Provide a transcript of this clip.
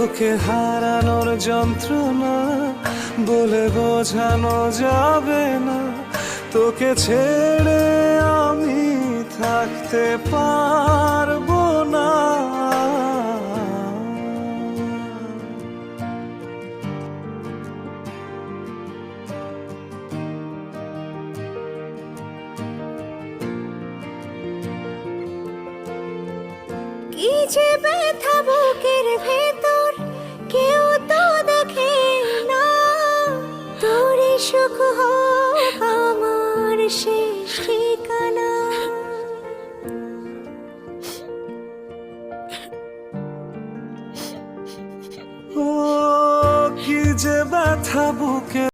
তোকে হারানোর যন্ত্রণা বলে বোঝানো যাবে না, তোকে ছেড়ে আমি থাকতে পারবো না। কি যে ব্যথা বুকের ভেতর কেউ তো দেখে না, তোর সুখ